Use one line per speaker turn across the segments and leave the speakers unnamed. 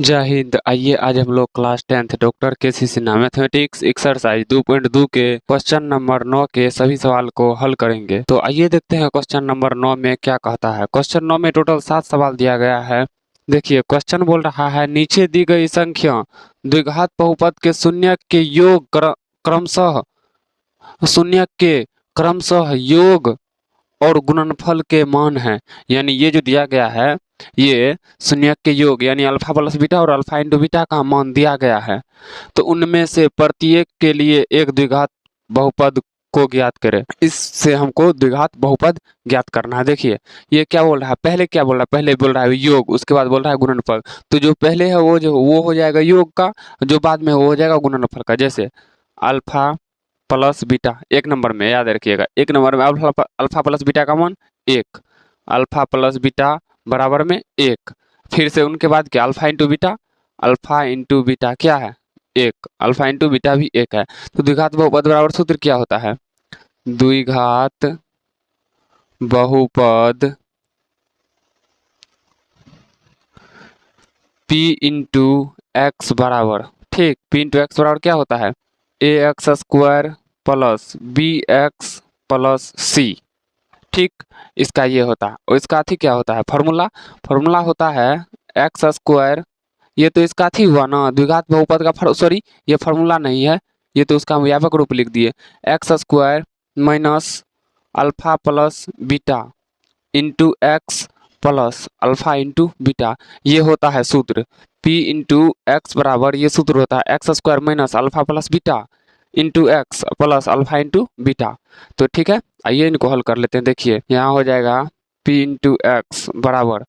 जय हिंद। आइए आज हम लोग class 10th doctor KC. Sinha mathematics exercise 2.2 के क्वेश्चन नंबर 9 के सभी सवाल को हल करेंगे। तो आइए देखते हैं क्वेश्चन नंबर 9 में क्या कहता है। क्वेश्चन 9 में टोटल 7 सवाल दिया गया है। देखिए क्वेश्चन बोल रहा है नीचे दी गई संख्या द्विघात बहुपद के शून्य के योग क्रमशः शून्य के क्रमशः योग और गुणनफल के मान है। यानी ये जो दिया गया है ये शून्य के योग यानी अल्फा प्लस बीटा और अल्फा इंटू बीटा का मान दिया गया है। तो उनमें से प्रत्येक के लिए एक द्विघात बहुपद को ज्ञात करें। इससे हमको द्विघात बहुपद ज्ञात करना है। देखिए ये क्या बोल रहा है, पहले क्या बोल रहा है, पहले बोल रहा है योग, उसके बाद बोल रहा है गुणनफल। तो जो पहले है वो हो जाएगा योग का, जो बाद में वो हो जाएगा गुणनफल का। जैसे अल्फा प्लस बीटा, एक नंबर में याद रखिएगा, एक नंबर में अल्फा प्लस बीटा का मान एक, अल्फा प्लस बीटा बराबर में एक। फिर से उनके बाद क्या, alpha into beta, alpha into beta क्या है एक, अल्फा इंटू बीटा भी एक है। तो द्विघात बहुपद बराबर सूत्र क्या होता है, द्विघात बहुपद P इंटू एक्स बराबर, ठीक, P इंटू एक्स बराबर क्या होता है, a x square plus b x plus c. ठीक, इसका ये होता है। और इसका थी क्या होता है, फॉर्मूला, फॉर्मूला होता है एक्स स्क्वायर, ये तो इसका थी हुआ ना द्विघात बहुपद का, सॉरी ये फॉर्मूला नहीं है, ये तो उसका व्यापक रूप लिख दिए, x square minus alpha plus beta into x plus alpha into beta, ये होता है सूत्र। P इंटू एक्स बराबर ये सूत्र होता है x square minus alpha plus beta into x plus alpha into beta. तो ठीक है, आइए इनको हल कर लेते हैं। देखिए यहाँ हो जाएगा P इंटू एक्स बराबर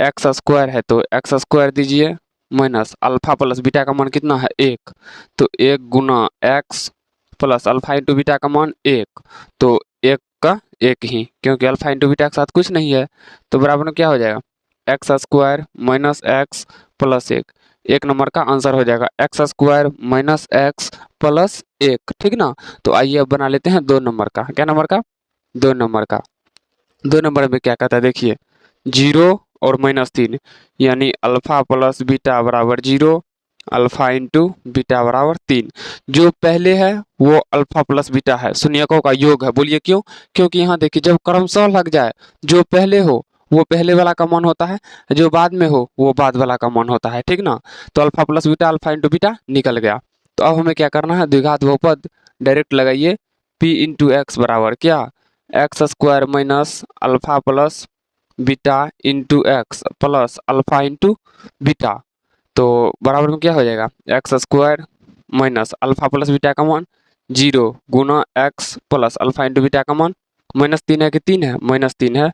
एक्स स्क्वायर है तो एक्स स्क्वायर दीजिए माइनस अल्फा प्लस बीटा का मान कितना है एक, तो एक गुना x plus alpha into beta का मान एक, तो एक का एक ही, क्योंकि अल्फा इंटू बीटा के साथ कुछ नहीं है। तो बराबर में क्या हो जाएगा, x square minus x plus एक नंबर का आंसर हो जाएगा x square minus x plus एक। ठीक ना, तो आइए अब बना लेते हैं 2 नंबर का। क्या नंबर का, 2 नंबर का। 2 नंबर में क्या कहता है, देखिए 0 और -3 यानी अल्फा प्लस बीटा बराबर 0, अल्फा इंटू बीटा बराबर 3। जो पहले है वो अल्फा प्लस बीटा है, शून्यकों का योग है। बोलिए क्यों, क्योंकि यहाँ देखिए जब क्रमशः लग जाए, जो पहले हो वो पहले वाला का मान होता है, जो बाद में हो वो बाद वाला का मान होता है। ठीक ना, तो alpha plus beta alpha into beta निकल गया। तो अब हमें क्या करना है, द्विघात बहुपद डायरेक्ट लगाइए, P इंटू एक्स बराबर क्या, x square minus alpha plus beta into x plus alpha into beta. तो बराबर में क्या हो जाएगा, x square minus alpha plus beta का मान 0 गुना x plus alpha into beta का मान -3 है कि 3 है, -3 है,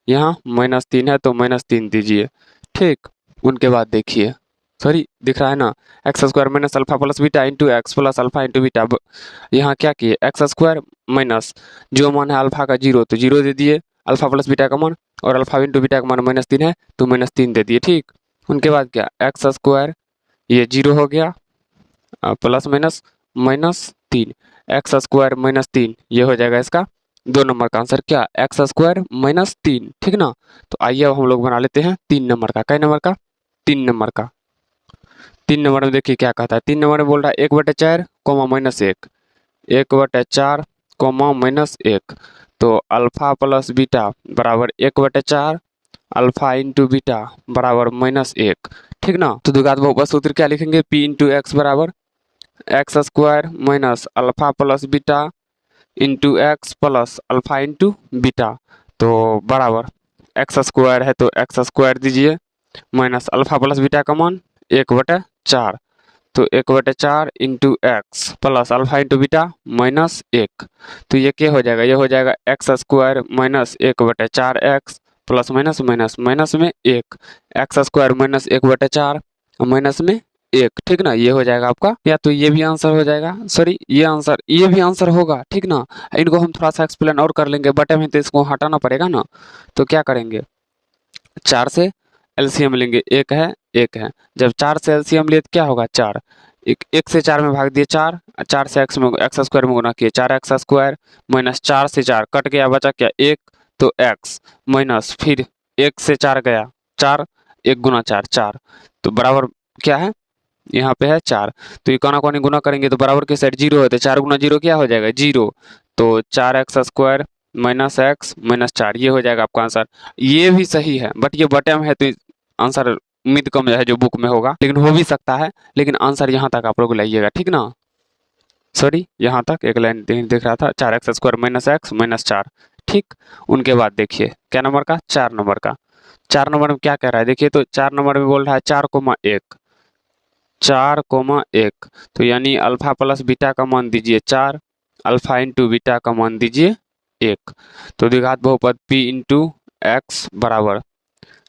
यहाँ -3 है तो -3 दीजिए। ठीक, उनके बाद देखिए, सॉरी दिख रहा है ना, x square minus alpha plus beta into x plus alpha into beta. यहाँ क्या किए, एक्स स्क्वायर माइनस जो मान है अल्फा का 0 तो 0 दे दिए, अल्फा प्लस बीटा का मान, और अल्फा इंटू बीटा का मान -3 है तो -3 दे दिए। ठीक, उनके बाद क्या, एक्स स्क्वायर ये 0 हो गया प्लस माइनस -3, एक्स स्क्वायर -3 ये हो जाएगा इसका 2 नंबर का आंसर, क्या एक्स स्क्वायर -3। ठीक ना, तो आइए अब हम लोग बना लेते हैं 3 नंबर का। कै नंबर का, 3 नंबर का। 3 नंबर में देखिए क्या कहता है, 3 नंबर में बोल रहा है 1/4 कोमा -1, 1/4 कोमा -1, तो अल्फा प्लस बीटा बराबर 1/4 अल्फा इंटू बीटा बराबर -1। ठीक ना, तो द्विघात बहुपद सूत्र क्या लिखेंगे, P इंटू एक्स बराबर x square minus alpha plus beta into x plus alpha into beta. तो बराबर एक्स स्क्वायर है तो एक्स स्क्वायर दीजिए माइनस अल्फा प्लस बीटा का मान 1/4, तो 1/4 into x plus alpha into beta -1। तो ये क्या हो जाएगा, ये हो जाएगा x square minus 1/4 x plus minus minus minus में 1, एक्स स्क्वायर माइनस 1/4 माइनस में 1। ठीक ना, ये हो जाएगा आपका, या तो ये भी आंसर हो जाएगा, सॉरी ये भी आंसर होगा। ठीक ना, इनको हम थोड़ा सा एक्सप्लेन और कर लेंगे, बटे में तो इसको हटाना पड़ेगा ना। तो क्या करेंगे, 4 से एलसीएम लेंगे, एक है, जब 4 से एलसीएम लिए तो क्या होगा, 4, एक से 4 में भाग दिए 4, 4 से एक्स स्क्वायर में गुना किए 4x स्क्वायर माइनस 4 से 4 कट गया, बचा क्या 1, तो x माइनस फिर 1 से 4 गया 4, 1 गुना 4 4, तो बराबर क्या है, यहाँ पे है 4, तो ये कोना कोनी गुना करेंगे तो बराबर के साइड 0 है, तो 4 गुना 0 क्या हो जाएगा 0, तो 4x² माइनस x माइनस 4 ये हो जाएगा आपका आंसर। ये भी सही है बट ये बटे में है तो आंसर उम्मीद कम है जो बुक में होगा, लेकिन हो भी सकता है, लेकिन आंसर यहाँ तक आप लोग लाइएगा, ठीक ना। सॉरी यहाँ तक एक लाइन दिख रहा था, 4x² माइनस x माइनस 4, ठीक। उनके बाद देखिए क्या नंबर का, 4 नंबर का। 4 नंबर में क्या कह रहा है देखिए, तो 4 नंबर में बोल रहा है 4,1, 4,1, तो यानी अल्फा प्लस बीटा का मान दीजिए 4, अल्फा इंटू बीटा का मान दीजिए 1, तो द्विघात बहुपद p इंटू एक्स बराबर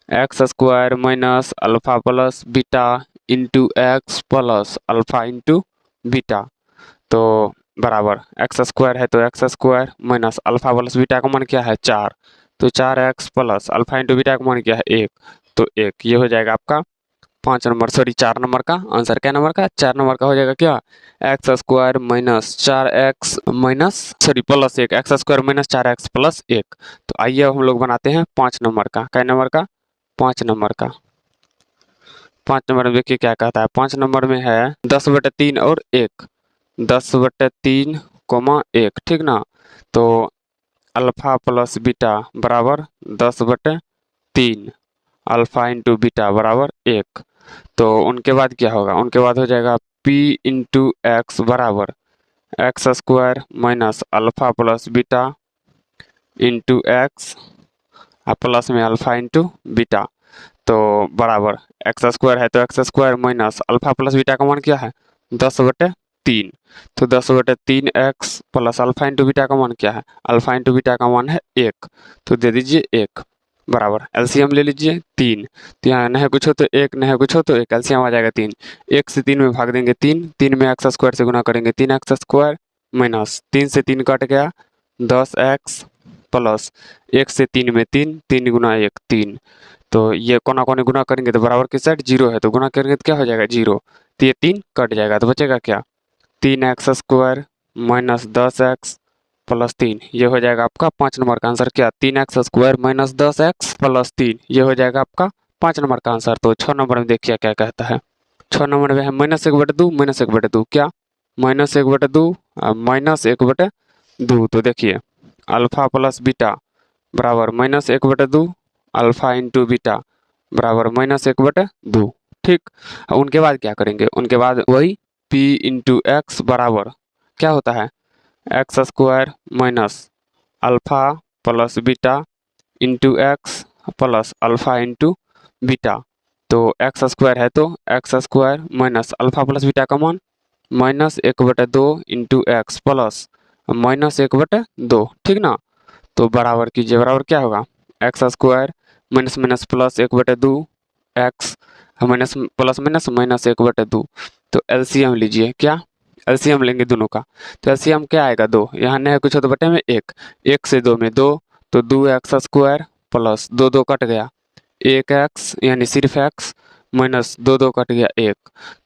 x² minus alpha plus beta into x plus alpha into beta, तो बराबर x² है तो x² minus alpha plus beta का मान क्या है 4, तो 4x plus alpha into beta का मान क्या है 1, तो 1 ये हो जाएगा आपका 5 नंबर, सॉरी 4 नंबर का आंसर। क्या नंबर का, 4 नंबर का हो जाएगा क्या, x² minus 4x minus sorry plus 1, x² minus 4x plus 1। तो आइए अब हम लोग बनाते हैं 5 नंबर का। क्या नंबर का, 5 नंबर का। 5 नंबर में देखिए क्या कहता है, 5 नंबर में है 10/3 और 1, 10/3 कोमा 1, ठीक ना। तो अल्फा प्लस बीटा बराबर 10/3 अल्फा इंटू बीटा बराबर 1, तो उनके बाद क्या होगा, उनके बाद हो जाएगा p इंटू एक्स बराबर x² minus alpha plus beta into x plus में अल्फा इंटू बीटा, तो बराबर x² है तो x² minus alpha plus beta का मान क्या है 10/3, तो 10/3 x plus alpha into beta का मान क्या है, अल्फा इंटू बीटा का मान है 1, तो दे दीजिए 1 बराबर एलसीएम ले लीजिए 3, तो यहाँ न है कुछ हो तो 1, न है कुछ हो तो 1, एलसीएम आ जाएगा 3, 1 से 3 में भाग देंगे 3, 3 में x² से गुना करेंगे 3x² माइनस 3 से 3 कट गया 10x प्लस 1 से 3 में 3, 3 गुना 1 3, तो ये कोना कोने गुना करेंगे तो बराबर के साइड 0 है तो गुना करेंगे तो क्या हो जाएगा 0, तो ये 3 कट जाएगा तो बचेगा क्या 3x² माइनस 10x प्लस 3, ये हो जाएगा आपका 5 नंबर का आंसर। क्या 3x² माइनस 10x प्लस 3, ये हो जाएगा आपका 5 नंबर का आंसर। तो 6 नंबर में देखिए क्या कहता है, 6 नंबर में है -1/2 -1/2, क्या -1/2 माइनस 1/2, तो देखिए अल्फा प्लस बीटा बराबर -1/2 अल्फा इंटू बीटा बराबर -1/2, ठीक। उनके बाद क्या करेंगे, उनके बाद वही p इंटू एक्स बराबर क्या होता है x² minus alpha plus beta into x plus alpha into beta, तो x² है तो x² minus alpha plus beta का मान -1/2 इंटू एक्स प्लस -1/2, ठीक ना। तो बराबर कीजिए, बराबर क्या होगा x² minus minus plus 1/2 x minus plus minus minus 1/2, तो एलसीएम लीजिए, क्या एलसीएम लेंगे दोनों का, तो एलसीएम क्या आएगा 2, यहाँ नहीं है कुछ हो तो बटे में 1, 1 से 2 में 2, तो 2x² प्लस 2 2 कट गया 1x यानी सिर्फ x माइनस 2 2 कट गया 1,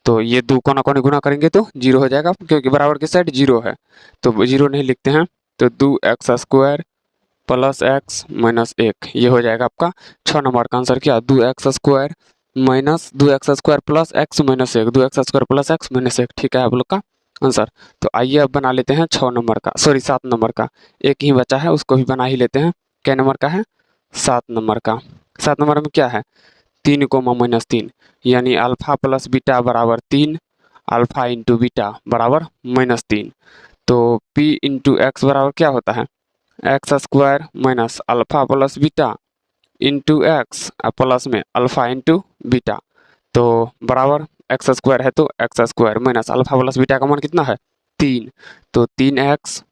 तो ये 2 कोना कोनी गुना करेंगे तो 0 हो जाएगा क्योंकि बराबर के साइड 0 है, तो 0 नहीं लिखते हैं, तो 2x² प्लस x माइनस 1, ये हो जाएगा आपका 6 नंबर का आंसर। क्या 2x² minus 2x² plus x minus 1, 2x² plus x minus 1, ठीक है आप लोग का आंसर। तो आइए अब बना लेते हैं 6 नंबर का, सॉरी 7 नंबर का, एक ही बचा है उसको भी बना ही लेते हैं। क्या नंबर का है 7 नंबर का। 7 नंबर में क्या है 3 कोमा -3, यानी अल्फा प्लस बीटा बराबर 3 अल्फा इंटू बीटा बराबर -3, तो p इंटू एक्स बराबर क्या होता है x² minus alpha plus beta into x plus में अल्फा इंटू बीटा, तो बराबर x² है तो x² minus alpha plus beta का मान कितना है 3, तो 3x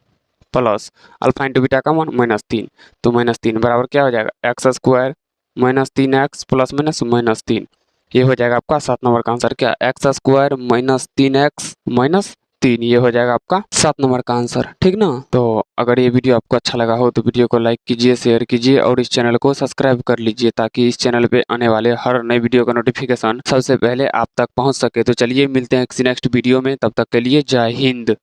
plus alpha into beta का मान -3, तो -3 बराबर क्या हो जाएगा x² minus 3x plus minus -3, ये हो जाएगा आपका 7 नंबर का आंसर। क्या x² माइनस 3x माइनस 3, ये हो जाएगा आपका 7 नंबर का आंसर, ठीक ना। तो अगर ये वीडियो आपको अच्छा लगा हो तो वीडियो को लाइक कीजिए, शेयर कीजिए और इस चैनल को सब्सक्राइब कर लीजिए ताकि इस चैनल पे आने वाले हर नए वीडियो का नोटिफिकेशन सबसे पहले आप तक पहुंच सके। तो चलिए मिलते हैं किसी नेक्स्ट वीडियो में, तब तक के लिए जय हिंद।